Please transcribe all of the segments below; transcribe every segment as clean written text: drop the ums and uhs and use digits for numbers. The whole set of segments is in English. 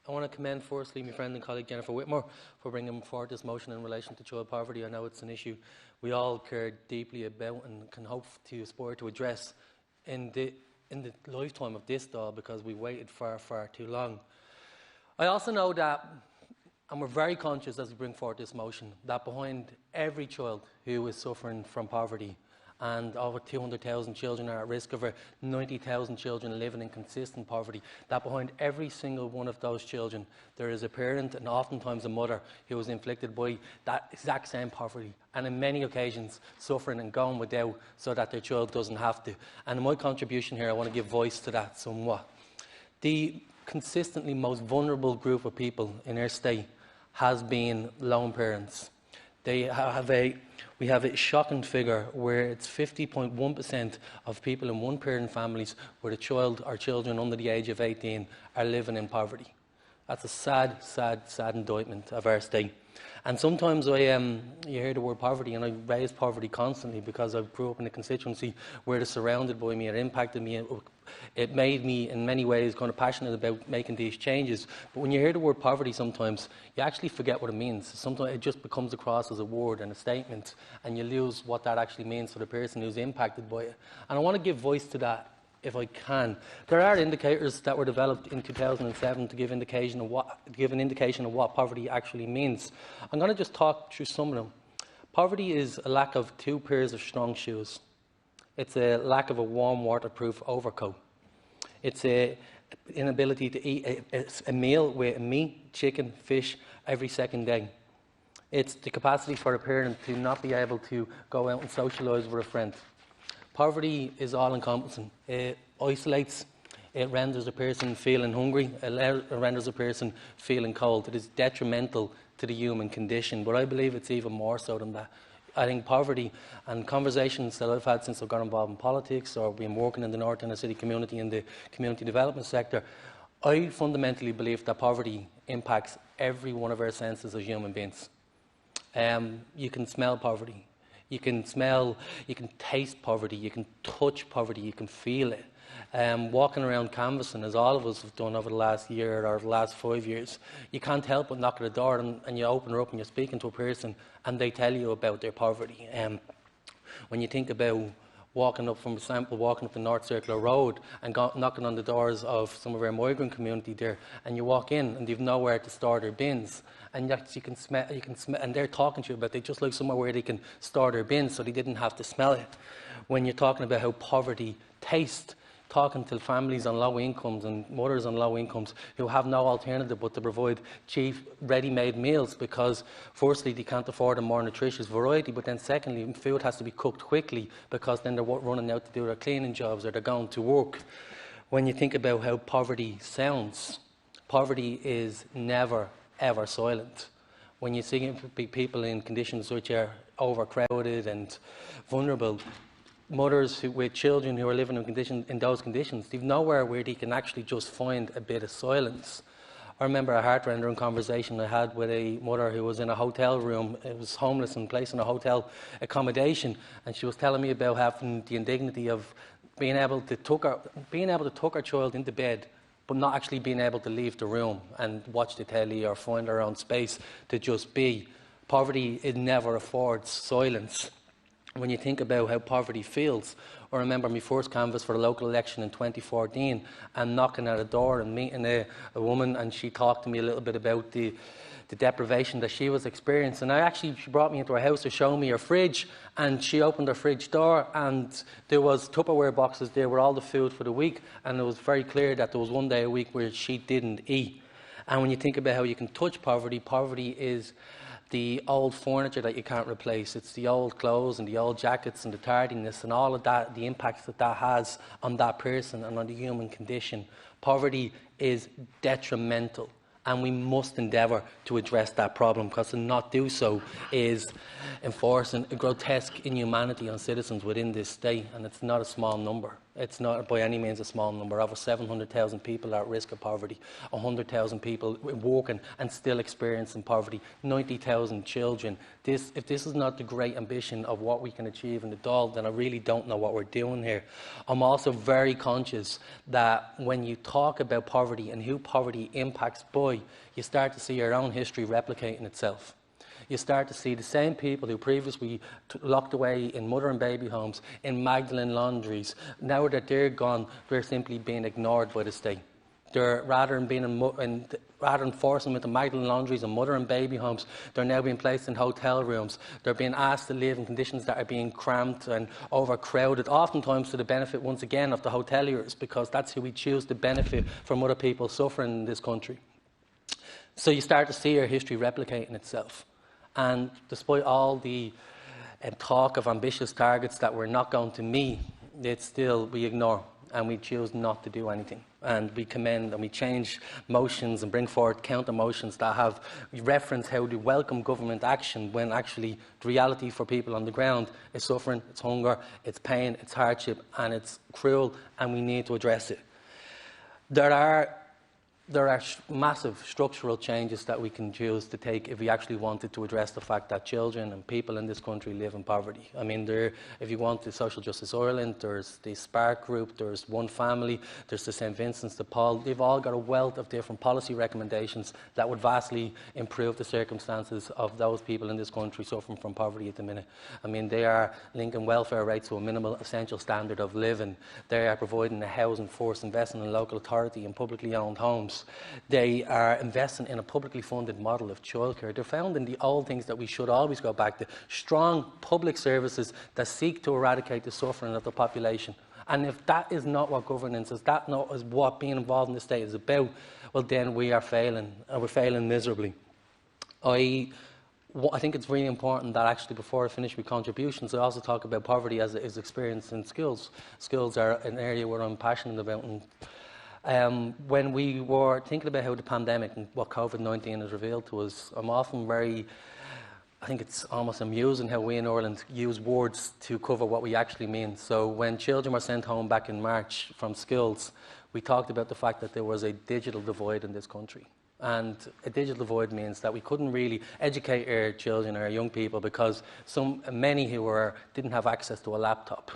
I want to commend firstly my friend and colleague Jennifer Whitmore for bringing forward this motion in relation to child poverty. I know it's an issue we all care deeply about and can hope to aspire to address in the lifetime of this Dáil, because we waited far, far too long. I also know that, and we're very conscious as we bring forward this motion, that behind every child who is suffering from poverty, and over 200,000 children are at risk, over 90,000 children living in consistent poverty, that behind every single one of those children there is a parent, and oftentimes a mother, who is inflicted by that exact same poverty, and in many occasions suffering and going without so that their child doesn't have to. And in my contribution here, I want to give voice to that somewhat. The consistently most vulnerable group of people in our state has been lone parents. We have a shocking figure where it's 50.1% of people in one-parent families where the child or children under the age of 18 are living in poverty. That's a sad, sad, sad indictment of our state. And sometimes you hear the word poverty, and I raise poverty constantly because I grew up in a constituency where it is surrounded by me, it impacted me, it made me in many ways kind of passionate about making these changes. But when you hear the word poverty, sometimes you actually forget what it means. Sometimes it just becomes across as a word and a statement, and you lose what that actually means for the person who's impacted by it. And I want to give voice to that if I can. There are indicators that were developed in 2007 to give an indication of what poverty actually means. I'm going to just talk through some of them. Poverty is a lack of 2 pairs of strong shoes. It's a lack of a warm, waterproof overcoat. It's an inability to eat a meal with meat, chicken, fish every second day. It's the capacity for a parent to not be able to go out and socialise with a friend. Poverty is all-encompassing. It isolates, it renders a person feeling hungry, it renders a person feeling cold. It is detrimental to the human condition, but I believe it's even more so than that. I think poverty, and conversations that I've had since I've got involved in politics or been working in the North Inner City community in the community development sector, I fundamentally believe that poverty impacts every one of our senses as human beings. You can smell poverty. You can taste poverty, you can touch poverty, you can feel it. Walking around canvassing, as all of us have done over the last year or the last 5 years, you can't help but knock at the door and you open her up and you're speaking to a person and they tell you about their poverty. When you think about walking up, for example, walking up the North Circular Road and knocking on the doors of some of our migrant community there, and you walk in and they've nowhere to store their bins, and you can smell, and they're talking to you about they just like somewhere where they can store their bins so they didn't have to smell it. When you're talking about how poverty tastes, talking to families on low incomes and mothers on low incomes who have no alternative but to provide cheap, ready-made meals because, firstly, they can't afford a more nutritious variety, but then, secondly, food has to be cooked quickly because then they're running out to do their cleaning jobs or they're going to work. When you think about how poverty sounds, poverty is never, ever silent. When you see people in conditions which are overcrowded and vulnerable, mothers with children who are living in those conditions, they've nowhere where they can actually just find a bit of silence. I remember a heart-rending conversation I had with a mother who was in a hotel room. It was homeless and placed in a hotel accommodation, and she was telling me about having the indignity of being able to tuck her child into bed, but not actually being able to leave the room and watch the telly or find her own space to just be. Poverty, it never affords silence. When you think about how poverty feels, I remember my first canvass for the local election in 2014 and knocking at a door and meeting a woman, and she talked to me a little bit about the deprivation that she was experiencing. She brought me into her house to show me her fridge, and she opened her fridge door and there was Tupperware boxes there with all the food for the week, and it was very clear that there was one day a week where she didn't eat. And when you think about how you can touch poverty, poverty is the old furniture that you can't replace. It's the old clothes and the old jackets and the tardiness and all of that, the impacts that has on that person and on the human condition. Poverty is detrimental, and we must endeavour to address that problem, because to not do so is enforcing a grotesque inhumanity on citizens within this state, and it's not a small number. It's not by any means a small number. Over 700,000 people are at risk of poverty, 100,000 people working and still experiencing poverty, 90,000 children. If this is not the great ambition of what we can achieve in the Dáil, then I really don't know what we're doing here. I'm also very conscious that when you talk about poverty and who poverty impacts by, you start to see your own history replicating itself. You start to see the same people who previously locked away in mother and baby homes, in Magdalene laundries. Now that they're gone, they're simply being ignored by the state. Rather than forcing them into Magdalene laundries and mother and baby homes, they're now being placed in hotel rooms. They're being asked to live in conditions that are being cramped and overcrowded, oftentimes to the benefit, once again, of the hoteliers, because that's who we choose to benefit from other people suffering in this country. So you start to see your history replicating itself. And despite all the talk of ambitious targets that we're not going to meet, we ignore and we choose not to do anything. And we commend and we change motions and bring forward counter motions that have reference how to welcome government action when actually the reality for people on the ground is suffering, it's hunger, it's pain, it's hardship, and it's cruel, and we need to address it. There are massive structural changes that we can choose to take if we actually wanted to address the fact that children and people in this country live in poverty. I mean, if you want the Social Justice Ireland, there's the Spark Group, there's One Family, there's the St Vincent's de Paul. They've all got a wealth of different policy recommendations that would vastly improve the circumstances of those people in this country suffering from poverty at the minute. I mean, they are linking welfare rates to a minimal essential standard of living. They are providing a housing force, investing in local authority and publicly owned homes. They are investing in a publicly funded model of childcare. They're found in the old things that we should always go back to. Strong public services that seek to eradicate the suffering of the population. And if that is not what governance is, that not is what being involved in the state is about, well then we are failing, and we're failing miserably. I think it's really important that actually before I finish with contributions, I also talk about poverty as it is experienced in schools. Schools are an area where I'm passionate about. When we were thinking about how the pandemic and what COVID-19 has revealed to us, I'm often I think it's almost amusing how we in Ireland use words to cover what we actually mean. So when children were sent home back in March from schools, we talked about the fact that there was a digital divide in this country. And a digital divide means that we couldn't really educate our children, our young people, because many who didn't have access to a laptop.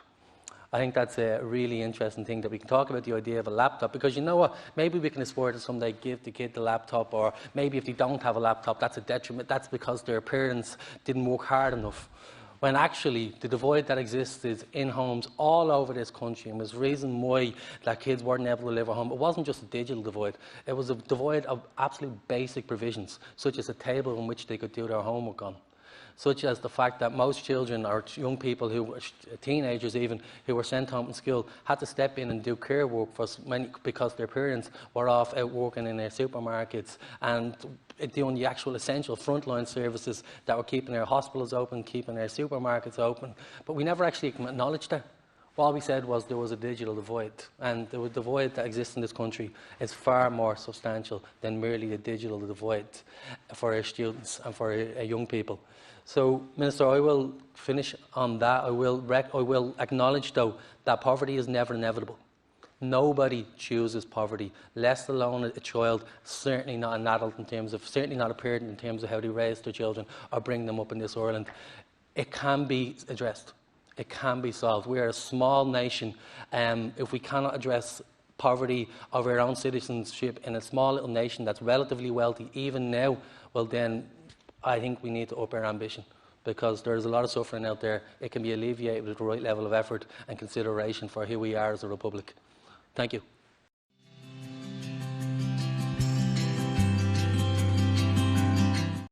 I think that's a really interesting thing, that we can talk about the idea of a laptop, because you know what, maybe we can aspire to someday give the kid the laptop, or maybe if they don't have a laptop, that's a detriment, that's because their parents didn't work hard enough. When actually the divide that existed in homes all over this country, and was the reason why that kids weren't able to live at home, it wasn't just a digital divide, it was a divide of absolute basic provisions, such as a table on which they could do their homework on. Such as the fact that most children or young people, teenagers even, who were sent home from school, had to step in and do care work because their parents were off out working in their supermarkets and doing the actual essential frontline services that were keeping our hospitals open, keeping our supermarkets open. But we never actually acknowledged that. All we said was there was a digital divide, and the divide that exists in this country is far more substantial than merely the digital divide for our students and for our young people. So, Minister, I will finish on that. I will acknowledge, though, that poverty is never inevitable. Nobody chooses poverty, less alone a child, certainly not an adult certainly not a parent in terms of how they raise their children or bring them up in this Ireland. It can be addressed. It can be solved. We are a small nation. If we cannot address poverty of our own citizenship in a small little nation that's relatively wealthy, even now, well then, I think we need to up our ambition, because there is a lot of suffering out there. It can be alleviated with the right level of effort and consideration for who we are as a republic. Thank you.